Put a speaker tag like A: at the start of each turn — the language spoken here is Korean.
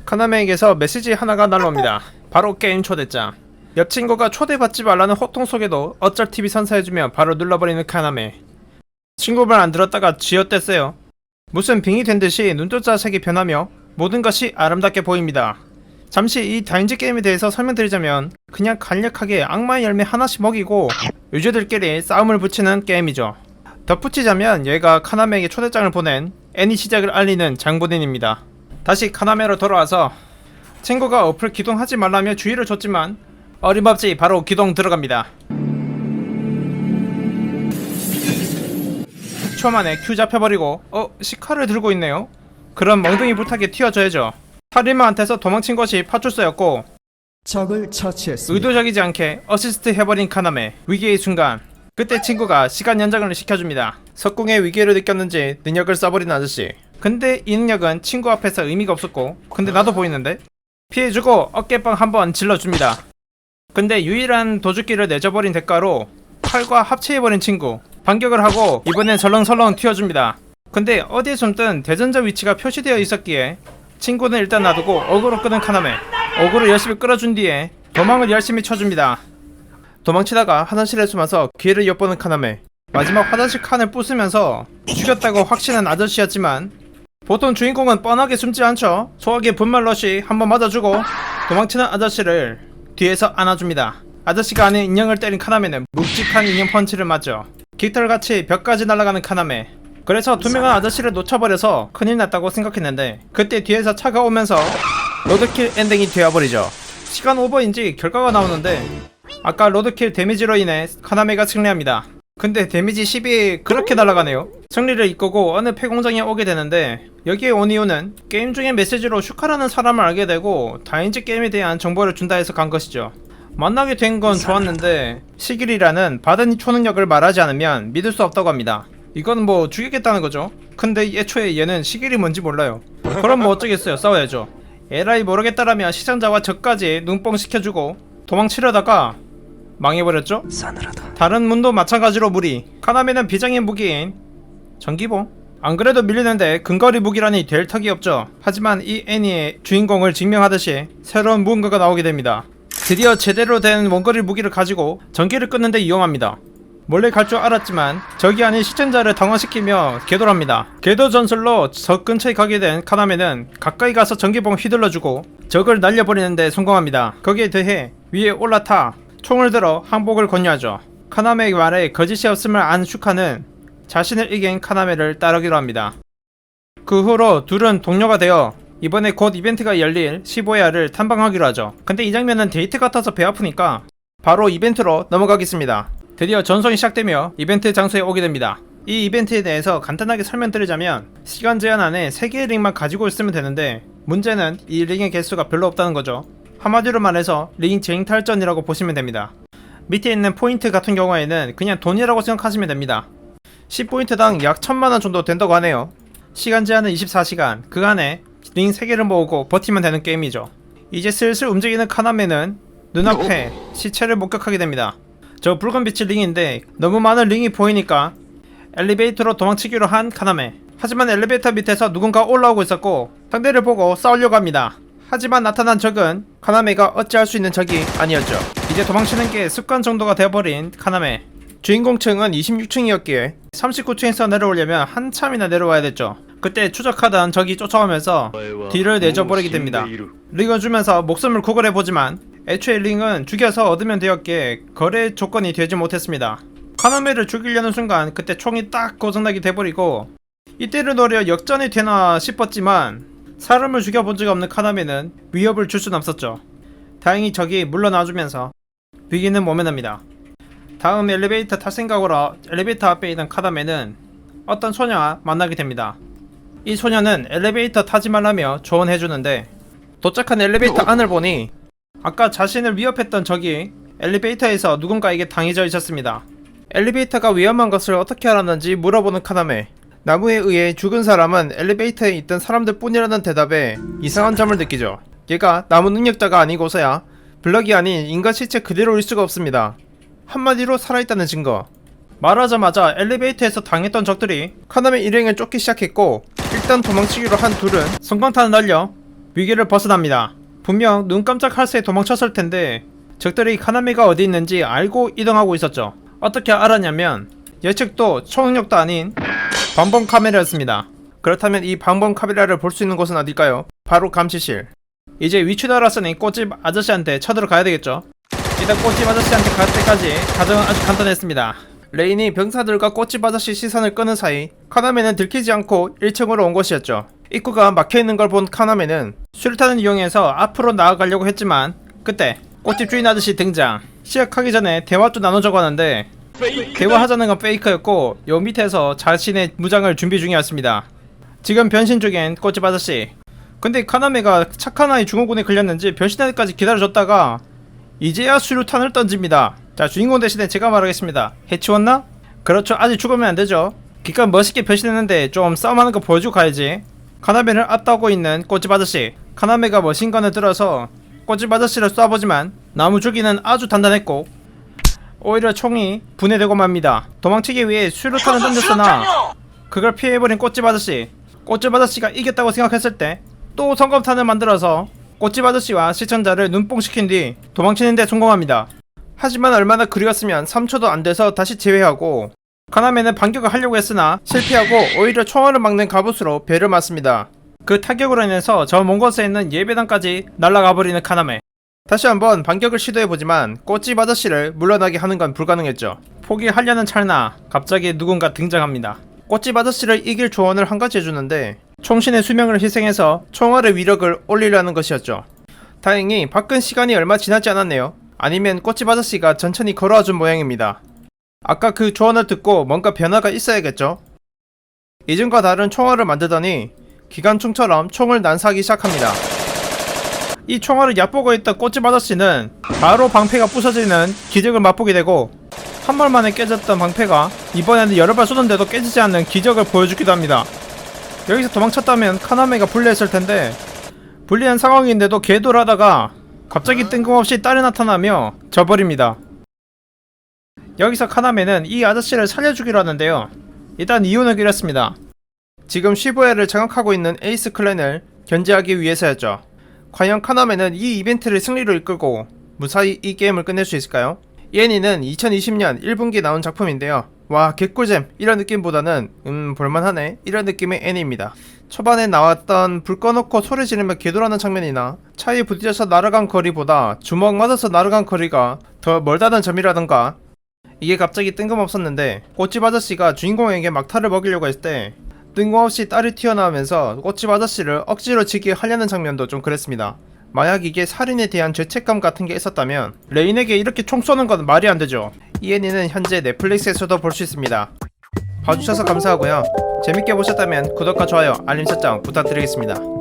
A: 카나메에게서 메시지 하나가 날라옵니다. 바로 게임 초대장. 옆 친구가 초대받지 말라는 호통 속에도 어쩔 TV 선사해주며 바로 눌러버리는 카나메. 친구 말 안 들었다가 쥐어댔어요. 무슨 빙이 된 듯이 눈동자 색이 변하며 모든 것이 아름답게 보입니다. 잠시 이 다인지 게임에 대해서 설명드리자면 그냥 간략하게 악마의 열매 하나씩 먹이고 유저들끼리 싸움을 붙이는 게임이죠. 덧붙이자면 얘가 카나메에게 초대장을 보낸 애니 시작을 알리는 장본인입니다. 다시 카나메로 돌아와서 친구가 어플 기동하지 말라며 주의를 줬지만 어림없이 바로 기동 들어갑니다. 초 만에 큐 잡혀버리고 시카를 들고 있네요. 그럼 멍둥이 불타게 튀어줘야죠. 살인마한테서 도망친 것이 파출소였고
B: 적을 처치했습니다.
A: 의도적이지 않게 어시스트 해버린 카나메. 위기의 순간 그때 친구가 시간 연장을 시켜줍니다. 석궁의 위기를 느꼈는지 능력을 써버린 아저씨. 근데 이 능력은 친구 앞에서 의미가 없었고 근데 나도 보이는데? 피해주고 어깨빵 한번 질러줍니다. 근데 유일한 도주기를 내줘버린 대가로 팔과 합체해버린 친구. 반격을 하고 이번엔 설렁설렁 튀어줍니다. 근데 어디에 숨든 대전자 위치가 표시되어 있었기에 친구는 일단 놔두고 어그로 끄는 카나메. 어그로 열심히 끌어준 뒤에 도망을 열심히 쳐줍니다. 도망치다가 화장실에 숨어서 기회를 엿보는 카나메. 마지막 화장실 칸을 부수면서 죽였다고 확신한 아저씨였지만 보통 주인공은 뻔하게 숨지 않죠. 소화기 분말러시 한번 맞아주고 도망치는 아저씨를 뒤에서 안아줍니다. 아저씨가 아닌 인형을 때린 카나메는 묵직한 인형 펀치를 맞죠. 깃털같이 벽까지 날아가는 카나메. 그래서 투명한 아저씨를 놓쳐버려서 큰일 났다고 생각했는데 그때 뒤에서 차가 오면서 로드킬 엔딩이 되어버리죠. 시간 오버인지 결과가 나오는데 아까 로드킬 데미지로 인해 카나메가 승리합니다. 근데 데미지 10이 그렇게 날아가네요. 승리를 이끌고 어느 폐공장에 오게 되는데 여기에 온 이유는 게임 중에 메시지로 슈카라는 사람을 알게 되고 다인지 게임에 대한 정보를 준다 해서 간 것이죠. 만나게 된 건 좋았는데 시길이라는 받은 초능력을 말하지 않으면 믿을 수 없다고 합니다. 이건 뭐 죽이겠다는 거죠. 근데 애초에 얘는 시길이 뭔지 몰라요. 그럼 뭐 어쩌겠어요. 싸워야죠. 에라이 모르겠다라며 시청자와 저까지 눈뽕 시켜주고 도망치려다가 망해버렸죠.
B: 싸늘하다.
A: 다른 문도 마찬가지로 무리. 카나메는 비장의 무기인 전기봉. 안 그래도 밀리는데 근거리 무기라니 될 턱이 없죠. 하지만 이 애니의 주인공을 증명하듯이 새로운 무언가가 나오게 됩니다. 드디어 제대로 된 원거리 무기를 가지고 전기를 끊는데 이용합니다. 몰래 갈 줄 알았지만 적이 아닌 시청자를 당황시키며 궤도랍니다. 궤도 전술로 적 근처에 가게 된 카나메는 가까이 가서 전기봉 휘둘러주고 적을 날려버리는데 성공합니다. 거기에 대해 위에 올라타 총을 들어 항복을 권유하죠. 카나메의 말에 거짓이 없음을 안 슈카는 자신을 이긴 카나메를 따르기로 합니다. 그 후로 둘은 동료가 되어 이번에 곧 이벤트가 열릴 시보야를 탐방하기로 하죠. 근데 이 장면은 데이트 같아서 배 아프니까 바로 이벤트로 넘어가겠습니다. 드디어 전송이 시작되며 이벤트 장소에 오게 됩니다. 이 이벤트에 대해서 간단하게 설명드리자면 시간 제한 안에 3개의 링만 가지고 있으면 되는데 문제는 이 링의 개수가 별로 없다는 거죠. 한마디로 말해서 링 쟁탈전이라고 보시면 됩니다. 밑에 있는 포인트 같은 경우에는 그냥 돈이라고 생각하시면 됩니다. 10포인트당 약 1000만원 정도 된다고 하네요. 시간 제한은 24시간. 그 안에 링 3개를 모으고 버티면 되는 게임이죠. 이제 슬슬 움직이는 카나메는 눈앞에 시체를 목격하게 됩니다. 저 붉은 빛의 링인데 너무 많은 링이 보이니까 엘리베이터로 도망치기로 한 카나메. 하지만 엘리베이터 밑에서 누군가 올라오고 있었고 상대를 보고 싸우려고 합니다. 하지만 나타난 적은 카나메가 어찌할 수 있는 적이 아니었죠. 이제 도망치는 게 습관 정도가 되어버린 카나메. 주인공층은 26층이었기에 39층에서 내려오려면 한참이나 내려와야 됐죠. 그때 추적하던 적이 쫓아오면서 뒤를 내줘버리게 됩니다. 링을 주면서 목숨을 구걸해보지만 애초에 링은 죽여서 얻으면 되었기에 거래 조건이 되지 못했습니다. 카나메를 죽이려는 순간 그때 총이 딱 고장나게 돼버리고 이때를 노려 역전이 되나 싶었지만 사람을 죽여본 적 없는 카나메는 위협을 줄 순 없었죠. 다행히 적이 물러나주면서 위기는 모면합니다. 다음 엘리베이터 탈 생각으로 엘리베이터 앞에 있는 카나메는 어떤 소녀와 만나게 됩니다. 이 소녀는 엘리베이터 타지 말라며 조언해주는데 도착한 엘리베이터 안을 보니 아까 자신을 위협했던 적이 엘리베이터에서 누군가에게 당해져 있었습니다. 엘리베이터가 위험한 것을 어떻게 알았는지 물어보는 카나메. 나무에 의해 죽은 사람은 엘리베이터에 있던 사람들 뿐이라는 대답에 이상한 점을 느끼죠. 얘가 나무 능력자가 아니고서야 블럭이 아닌 인간 시체 그대로일 수가 없습니다. 한마디로 살아있다는 증거. 말하자마자 엘리베이터에서 당했던 적들이 카나메 일행을 쫓기 시작했고 일단 도망치기로 한 둘은 성광탄을 날려 위기를 벗어납니다. 분명 눈 깜짝할 새에 도망쳤을 텐데 적들이 카나미가 어디 있는지 알고 이동하고 있었죠. 어떻게 알았냐면 예측도 초능력도 아닌 방범 카메라였습니다. 그렇다면 이 방범 카메라를 볼 수 있는 곳은 어딜까요? 바로 감시실. 이제 위치도 알았으니 꽃집 아저씨한테 쳐들어가야 되겠죠. 일단 꽃집 아저씨한테 갈 때까지 과정은 아주 간단했습니다. 레인이 병사들과 꽃집 아저씨 시선을 끄는 사이 카나미는 들키지 않고 1층으로 온 것이었죠. 입구가 막혀있는 걸 본 카나미는 수류탄을 이용해서 앞으로 나아가려고 했지만 그때 꽃집 주인 아저씨 등장. 시작하기 전에 대화 좀 나누자고 하는데 대화하자는 건 페이크였고 요 밑에서 자신의 무장을 준비 중이었습니다. 지금 변신 중인 꽃집 아저씨. 근데 카나미가 착한 아이 중후군에 걸렸는지 변신할 때까지 기다려줬다가 이제야 수류탄을 던집니다. 자, 주인공 대신에 제가 말하겠습니다. 해치웠나? 그렇죠. 아직 죽으면 안되죠. 기껏 멋있게 변신했는데 좀 싸움하는 거 보여주고 가야지. 카나미를 앞다고 있는 꽃집 아저씨. 카나미가 머신건을 들어서 꽃집 아저씨를 쏴보지만 나무 줄기는 아주 단단했고 오히려 총이 분해되고 맙니다. 도망치기 위해 수류탄을 던졌으나 그걸 피해버린 꽃집 아저씨. 꽃집 아저씨가 이겼다고 생각했을 때 또 성검탄을 만들어서 꽃집 아저씨와 시청자를 눈뽕시킨 뒤 도망치는데 성공합니다. 하지만 얼마나 그리웠으면 3초도 안돼서 다시 제외하고 카나미는 반격을 하려고 했으나 실패하고 오히려 총알을 막는 갑옷으로 배를 맞습니다. 그 타격으로 인해서 저 먼 곳에 있는 예배당까지 날아가 버리는 카나미. 다시 한번 반격을 시도해보지만 꽃집 아저씨를 물러나게 하는 건 불가능했죠. 포기하려는 찰나 갑자기 누군가 등장합니다. 꽃집 아저씨를 이길 조언을 한 가지 해주는데 총신의 수명을 희생해서 총알의 위력을 올리려는 것이었죠. 다행히 바꾼 시간이 얼마 지나지 않았네요. 아니면 꽃집 아저씨가 천천히 걸어와준 모양입니다. 아까 그 조언을 듣고 뭔가 변화가 있어야겠죠. 이전과 다른 총알을 만들더니 기관총처럼 총을 난사하기 시작합니다. 이 총알을 얕보고 있던 꽃집 아저씨는 바로 방패가 부서지는 기적을 맛보게 되고 한 발 만에 깨졌던 방패가 이번에는 여러 발 쏘는데도 깨지지 않는 기적을 보여주기도 합니다. 여기서 도망쳤다면 카나미가 불리했을 텐데 불리한 상황인데도 궤도하다가 갑자기 뜬금없이 딸이 나타나며 져버립니다. 여기서 카나미는 이 아저씨를 살려주기로 하는데요. 일단 이유는 이렇습니다. 지금 시부야를 장악하고 있는 에이스 클랜을 견제하기 위해서였죠. 과연 카나미는 이 이벤트를 승리로 이끌고 무사히 이 게임을 끝낼 수 있을까요? 이 애니는 2020년 1분기에 나온 작품인데요. 와, 개꿀잼 이런 느낌보다는 볼만하네 이런 느낌의 애니입니다. 초반에 나왔던 불 꺼놓고 소리 지르며 궤도라는 장면이나 차에 부딪혀서 날아간 거리보다 주먹 맞아서 날아간 거리가 더 멀다는 점이라던가 이게 갑자기 뜬금없었는데 꽃집 아저씨가 주인공에게 막타를 먹이려고 했을 때 뜬금없이 딸이 튀어나오면서 꽃집 아저씨를 억지로 지게 하려는 장면도 좀 그랬습니다. 만약 이게 살인에 대한 죄책감 같은 게 있었다면 레인에게 이렇게 총 쏘는 건 말이 안 되죠. 이 애니는 현재 넷플릭스에서도 볼 수 있습니다. 봐주셔서 감사하고요. 재밌게 보셨다면 구독과 좋아요, 알림 설정 부탁드리겠습니다.